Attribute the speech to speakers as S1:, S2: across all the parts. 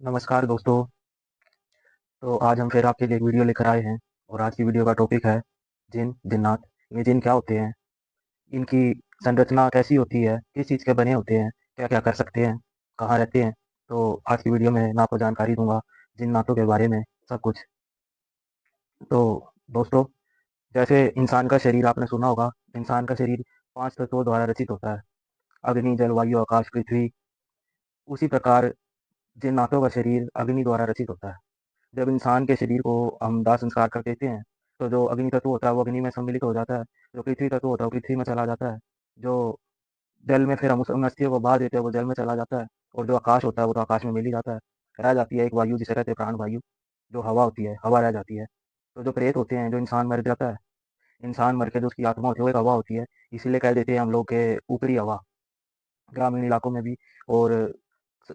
S1: नमस्कार दोस्तों। तो आज हम फिर आपके लिए एक वीडियो लेकर आए हैं और आज की वीडियो का टॉपिक है जिन, जिन्नात। ये जिन क्या होते हैं, इनकी संरचना कैसी होती है, किस चीज़ के बने होते हैं, क्या-क्या कर सकते हैं, कहाँ रहते हैं। तो आज की वीडियो में मैं आपको जानकारी दूँगा जिन्नातों के बारे में सब कुछ। तो दोस्तों, जैसे इंसान का शरीर आपने सुना होगा, इंसान का शरीर 5 तत्वों द्वारा रचित होता है। अग्नि, जल, वायु, आकाश, पृथ्वी। उसी प्रकार जिन्नातों का शरीर अग्नि द्वारा रचित होता है। जब इंसान के शरीर को हम दाह संस्कार कर देते हैं, तो जो अग्नि तत्व होता है वो अग्नि में सम्मिलित हो जाता है, जो पृथ्वी तत्व होता है वो पृथ्वी में चला जाता है, जो जल में फिर हम उन अस्थियों को बहा देते हैं वो जल में चला जाता है, और जो आकाश होता है वो तो आकाश में मिल ही जाता है। रह जाती है एक वायु जिसे कहते हैं प्राण वायु, जो हवा होती है, हवा रह जाती है। तो जो प्रेत होते हैं, जो इंसान मर जाता है, इंसान मर के जो उसकी आत्मा होती है वो एक हवा होती है, इसीलिए कह देते हैं हम लोग के ऊपरी हवा, ग्रामीण इलाकों में भी। और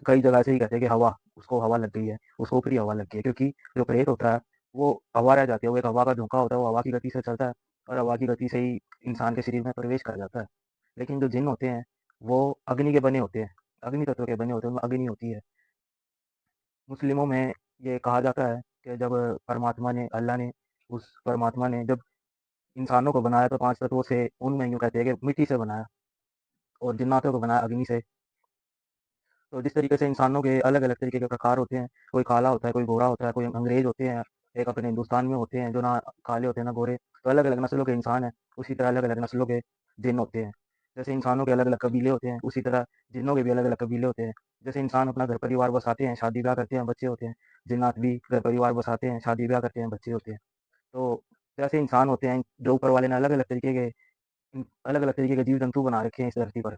S1: कई जगह से ही कहते हैं कि हवा, उसको हवा लग गई है, उसको ऊपरी हवा लग गई है, क्योंकि जो प्रेत होता है वो हवा रह जाती है, वो एक हवा का झोंका होता है, वो हवा की गति से चलता है और हवा की गति से ही इंसान के शरीर में प्रवेश कर जाता है। लेकिन जो जिन होते हैं वो अग्नि के बने होते हैं, अग्नि तत्व के बने होते हैं, उनमें अग्नि होती है। मुस्लिमों में ये कहा जाता है कि जब परमात्मा ने, अल्लाह ने, उस परमात्मा ने जब इंसानों को बनाया तो 5 तत्वों से, उनमें यूँ कहते हैं कि मिट्टी से बनाया, और जिन्नातों को बनाया अग्नि से। तो जिस तरीके से इंसानों के अलग-अलग तरीके के प्रकार होते हैं, कोई काला होता है, कोई गोरा होता है, कोई अंग्रेज़ होते हैं, एक अपने हिंदुस्तान में होते हैं जो ना काले होते हैं ना गोरे, तो अलग-अलग नस्लों के इंसान हैं, उसी तरह अलग-अलग नस्लों के जिन्न होते हैं। जैसे इंसानों के अलग-अलग कबीले होते हैं, उसी तरह जिन्नों के भी अलग-अलग कबीले होते हैं। जैसे इंसान अपना घर-परिवार बसाते हैं, शादी-ब्याह करते हैं, बच्चे होते हैं, जिन्नात भी घर-परिवार बसाते हैं, शादी-ब्याह करते हैं, बच्चे होते हैं। तो जैसे इंसान होते हैं, जो ऊपर वाले ने अलग-अलग तरीके के जीव-जंतु बना रखे हैं इस धरती पर।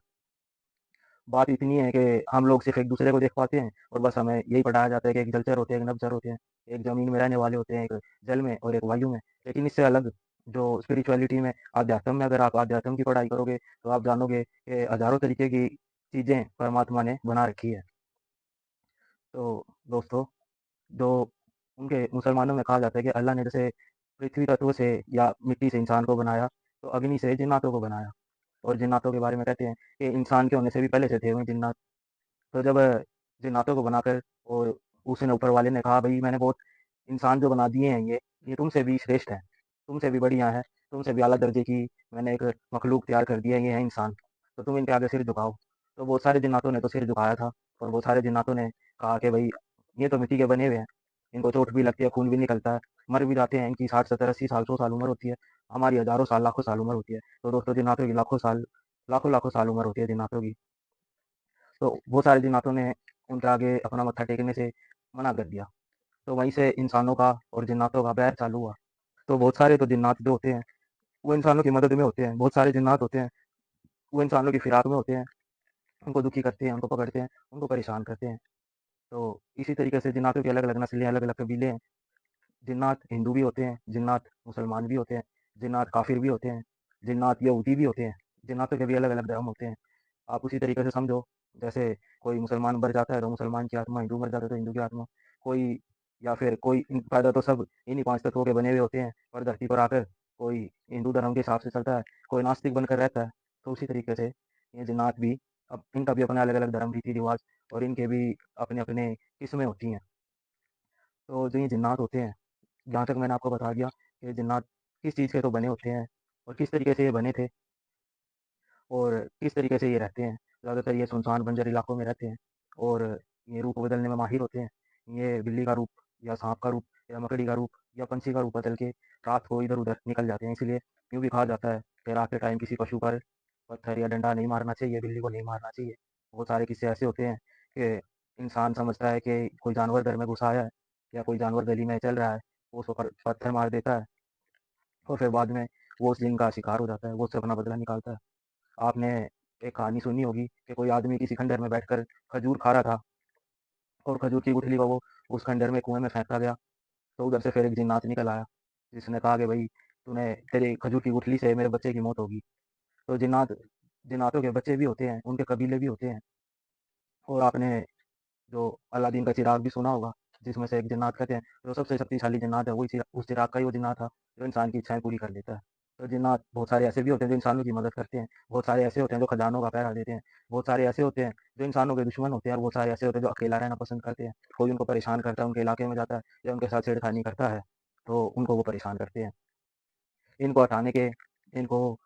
S1: बात इतनी है कि हम लोग सिर्फ़ एक-दूसरे को देख पाते हैं और बस हमें यही बताया जाता है कि एक जलचर होते हैं, एक नभचर होते हैं, एक ज़मीन में रहने वाले होते हैं, एक जल में और एक वायु में। लेकिन इससे अलग जो स्पिरिचुअलिटी में, अध्यात्म में, अगर आप अध्यात्म की पढ़ाई करोगे, तो आप जानोगे कि हज़ारों तरीके की चीज़ें परमात्मा ने बना रखी है। तो दोस्तों, जो उनके मुसलमानों में कहा जाता है कि अल्लाह ने जैसे पृथ्वी तत्व से या मिट्टी से इंसान को बनाया, तो अग्नि से जिन्नातों को बनाया। और जिन्नातों के बारे में कहते हैं कि इंसान के होने से भी पहले से थे वही जिन्नात। तो जब जिन्नातों को बनाकर, और उसने ऊपर वाले ने कहा, भई मैंने बहुत इंसान जो बना दिए हैं ये तुमसे भी श्रेष्ठ हैं, तुमसे भी बढ़िया हैं, तुमसे भी आला दर्जे की मैंने एक मखलूक तैयार कर दी है, ये है इंसान, तो तुम इनके आगे सिर झुकाओ। तो बहुत सारे जिन्नातों ने तो सिर झुकाया था, और बहुत सारे जिन्नातों ने कहा कि भई ये तो मिट्टी के बने हुए हैं, इनको चोट भी लगती है, खून भी निकलता है, मर भी जाते हैं, इनकी 60, 70, 80 साल, 100 साल उम्र होती है, हमारी हज़ारों साल, लाखों साल उम्र होती है। तो दोस्तों, जिन्नातों की लाखों साल, लाखों-लाखों साल उम्र होती है जिन्नातों की। तो बहुत सारे जिन्नातों ने उनके आगे अपना मत्था टेकने से मना कर दिया। तो वहीं से इंसानों का और जिन्नातों का बैर चालू हुआ। तो बहुत सारे तो जिन्नात जो होते हैं, वो इंसानों की मदद में होते हैं। बहुत सारे जिन्नात होते हैं, वो इंसानों की फिराक में होते हैं, उनको दुखी करते हैं, उनको पकड़ते हैं, उनको परेशान करते हैं। तो इसी तरीके से जिन्नातों की अलग-अलग नस्लें, अलग-अलग कबीले हैं। जिन्नात हिंदू भी होते हैं, जिन्नात मुसलमान भी होते हैं, जिन्नात काफ़िर भी होते हैं, जिन्नात यहूदी भी होते हैं। जिन्नातों के भी अलग-अलग धर्म होते हैं। आप उसी तरीके से समझो, जैसे कोई मुसलमान मर जाता है तो मुसलमान की आत्मा, हिंदू मर जाता है तो हिंदू की आत्मा, कोई, या फिर कोई पैदा तो सब इन्हीं 5 तत्वों के बने हुए होते हैं, पर धरती पर आकर कोई हिंदू धर्म के हिसाब से चलता है, कोई नास्तिक बनकर रहता है। तो उसी तरीके से ये जिन्नात भी, अब इनका भी अपना अलग-अलग धर्म, रीति-रिवाज और इनके भी अपने-अपने किस्में होती हैं। तो जो ये जिन्नात होते हैं, जहाँ तक मैंने आपको बता दिया कि जिन्नात किस चीज़ के तो बने होते हैं और किस तरीके से ये बने थे और किस तरीके से ये रहते हैं। ज़्यादातर ये सुनसान बंजर इलाकों में रहते हैं और ये रूप बदलने में माहिर होते हैं। ये बिल्ली का रूप या साँप का रूप या मकड़ी का रूप या पंछी का रूप बदल के रात को इधर-उधर निकल जाते हैं। इसीलिए यूँ भी कहा जाता है कि रात के टाइम किसी पशु पर पत्थर या डंडा नहीं मारना चाहिए, बिल्ली को नहीं मारना चाहिए। बहुत सारे किस्से ऐसे होते हैं कि इंसान समझता है कि कोई जानवर घर में घुसा आया है या कोई जानवर गली में चल रहा है, वो उसको पत्थर मार देता है और फिर बाद में वो उस जिन का शिकार हो जाता है, वो उससे अपना बदला निकालता है। आपने एक कहानी सुनी होगी कि कोई आदमी किसी खंडहर में बैठकर खजूर खा रहा था और खजूर की गुठली को वो उस खंडहर में कुएँ में फेंकता गया, तो उधर से फिर एक जिन्नात निकल आया, जिसने कहा कि भई तूने, तेरी खजूर की गुठली से मेरे बच्चे की मौत होगी। तो जिन्नातों के बच्चे भी होते हैं, उनके कबीले भी होते हैं। और आपने जो अलादीन का चिराग भी सुना होगा, जिसमें से एक जिन्नात कहते हैं, जो सबसे शक्तिशाली जिन्नात है, वही उस चिराग का ही वो जिन्नात था, जो इंसान की इच्छाएँ पूरी कर लेता है। तो जिन्नात बहुत सारे ऐसे भी होते हैं जो इंसानों की मदद करते हैं, बहुत सारे ऐसे होते हैं जो खजानों का पहरा देते हैं, बहुत सारे ऐसे होते हैं जो इंसानों के दुश्मन होते हैं और बहुत सारे ऐसे होते हैं जो अकेला रहना पसंद करते हैं। कोई उनको परेशान करता है, उनके इलाके में जाता है या उनके साथ छेड़खानी करता है, तो उनको वो परेशान करते हैं। इनको हटाने के इनको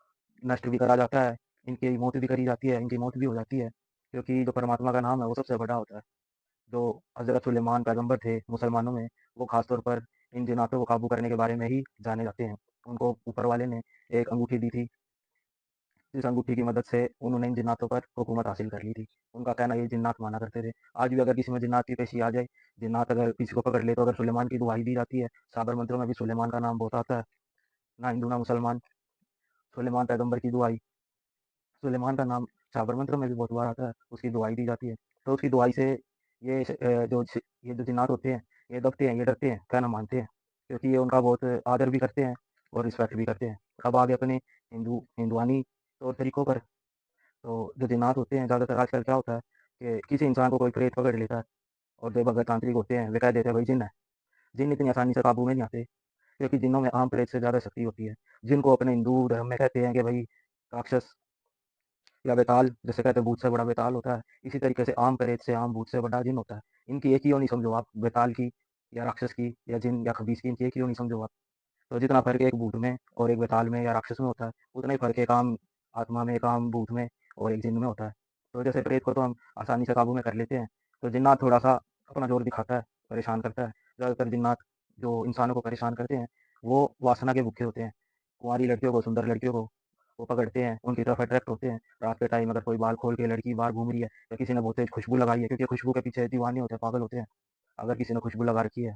S1: नष्ट भी करा जाता है, इनकी मौत भी करी जाती है, इनकी मौत भी हो जाती है, क्योंकि जो परमात्मा का नाम है वो सबसे बड़ा होता है। जो हज़रत सुलेमान पैगंबर थे मुसलमानों में, वो ख़ास तौर पर इन जिन्नातों को काबू करने के बारे में ही जाने जाते हैं। उनको ऊपर वाले ने एक अंगूठी दी थी, जिस अंगूठी की मदद से उन्होंने इन जिन्नातों पर हुकूमत हासिल कर ली थी। उनका कहना ये जिन्नात माना करते थे। आज भी अगर किसी में जिन्नात की पेशी आ जाए, जिन्नात अगर किसी को पकड़ ले, तो अगर सुलेमान की दुहाई दी जाती है, साबर मंत्रों में भी सुलेमान का नाम बहुत आता है, ना हिंदू ना मुसलमान, सुलेमान पैगंबर की दुहाई, सुलेमान का नाम साबर मंत्रों में भी बहुत बार आता है, उसकी दुहाई दी जाती है। तो उसकी दुहाई से ये जो जिन्नात होते हैं, ये दबते हैं, ये डरते हैं, कहना मानते हैं, क्योंकि ये उनका बहुत आदर भी करते हैं और रिस्पेक्ट भी करते हैं। अब आगे अपने हिंदुआनी तौर तरीकों पर, तो जो जिन्नात होते हैं ज़्यादातर आजकल क्या होता है कि किसी इंसान को कोई प्रेत पकड़ लेता है और जो भगत तांत्रिक होते हैं वे कह देते हैं भाई जिन है। जिन इतनी आसानी से काबू में नहीं आते, क्योंकि जिन्नों में आम प्रेत से ज़्यादा शक्ति होती है। जिनको अपने हिंदू धर्म में कहते हैं कि भाई राक्षस या बेताल, जैसे कहते हैं भूत से बड़ा बेताल होता है, इसी तरीके से आम प्रेत से, आम भूत से बड़ा जिन होता है। इनकी एक ही योनि समझो आप, बेताल की या राक्षस की या जिन या खबीस की, इनकी एक ही योनि समझो आप। तो जितना फ़र्क एक भूत में और एक बेताल में या राक्षस में होता है, उतना ही फ़र्क एक आम आत्मा में, एक आम भूत में और एक जिन में होता है। तो जैसे प्रेत को तो हम आसानी से काबू में कर लेते हैं, तो जिन्नात थोड़ा-सा अपना ज़ोर दिखाता है, परेशान करता है। ज़्यादातर जिन्नात जो इंसानों को परेशान करते हैं, वो वासना के भूखे होते हैं। कुँवारी लड़कियों को, सुंदर लड़कियों को वो पकड़ते हैं, उनकी तरफ अट्रैक्ट होते हैं। रात के टाइम अगर कोई बाल खोल के लड़की बाहर घूम रही है या किसी ने बहुत तेज़ खुशबू लगाई है, क्योंकि खुशबू के पीछे दीवाने होते हैं, पागल होते हैं। अगर किसी ने खुशबू लगा रखी है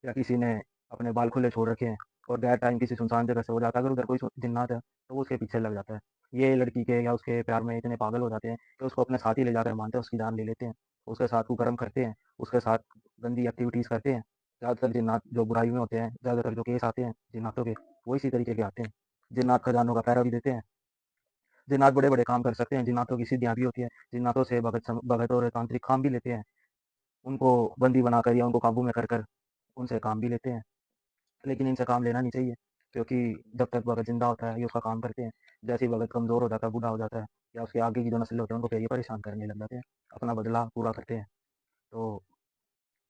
S1: या किसी ने अपने बाल खुले छोड़ रखे हैं और गैर टाइम किसी सुनसान जगह से हो जाता है, अगर उधर कोई जिन्नात है, तो वो उसके पीछे लग जाता है। ये लड़की के या उसके प्यार में इतने पागल हो जाते हैं कि उसको अपने साथ ही ले जाकर मानते हैं, उसकी जान ले लेते हैं, उसके साथ कुकर्म करते हैं, उसके साथ गंदी एक्टिविटीज़ करते हैं। ज़्यादातर जिन्नात जो बुराई में होते हैं, ज़्यादातर जो केस आते हैं जिन्नातों के, वो इसी तरीके के आते हैं। जिन्नात खजानों का पहरा भी देते हैं। जिन्नात बड़े-बड़े काम कर सकते हैं, जिन्नातों की सिद्धियाँ भी होती हैं, जिन्नातों से भगत और तांत्रिक काम भी लेते हैं। उनको बंदी बनाकर या उनको काबू में कर कर उनसे काम भी लेते हैं। लेकिन इनसे काम लेना नहीं चाहिए, क्योंकि जब तक भगत ज़िंदा होता है ये उसका काम करते हैं। जैसे ही भगत कमज़ोर हो जाता है, बूढ़ा हो जाता है या उसके आगे की जो नस्ल होते हैं उनको फिर ये परेशान करने लग जाते हैं, अपना बदला पूरा करते हैं। तो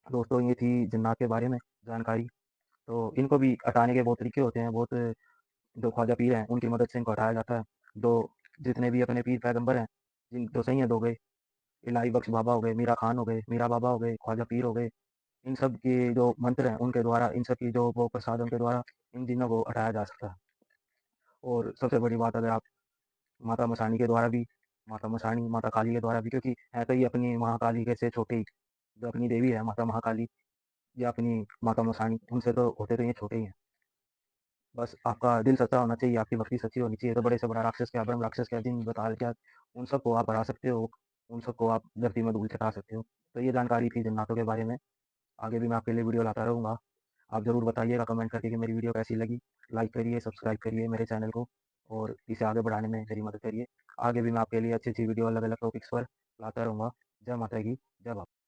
S1: दोस्तों ये थी जिन्नात के बारे में जानकारी। तो इनको भी हटाने के बहुत तरीके होते हैं, बहुत जो ख्वाजा पीर हैं उनकी मदद से इनको हटाया जाता है। जो जितने भी अपने पीर पैगंबर हैं, जिन जो सैयद हो गए, इलाही बख्श बाबा हो गए, मीरा खान हो गए, मीरा बाबा हो गए, ख्वाजा पीर हो गए, इन सब के जो मंत्र हैं उनके द्वारा, इन सब की जो वो प्रसाद उनके द्वारा इन जिन्नों को हटाया जा सकता है। और सबसे बड़ी बात, अगर आप माता मसानी के द्वारा भी, माता मसानी, माता काली के द्वारा भी, क्योंकि है तो ये अपनी महाकाली के से छोटे ही, जो अपनी देवी है माता महाकाली या अपनी माता मसानी, उनसे तो होते तो ये छोटे ही हैं। बस आपका दिल सच्चा होना चाहिए, आपकी भक्ति सच्ची होनी चाहिए, तो बड़े से बड़ा राक्षस क्या, ब्रह्म राक्षस क्या, जिन बताल क्या, उन सबको आप हरा सकते हो, उन सबको आप धरती में धूल चटा सकते हो। तो ये जानकारी थी जन्नातों के बारे में। आगे भी मैं आपके लिए वीडियो लाता रहूँगा। आप ज़रूर बताइएगा कमेंट करके कि मेरी वीडियो कैसी लगी। लाइक करिए, सब्सक्राइब करिए मेरे चैनल को और इसे आगे बढ़ाने में मेरी मदद करिए। आगे भी मैं आपके लिए अच्छी-अच्छी वीडियो अलग-अलग टॉपिक्स पर लाता रहूँगा। जय माता की, जय बाबा।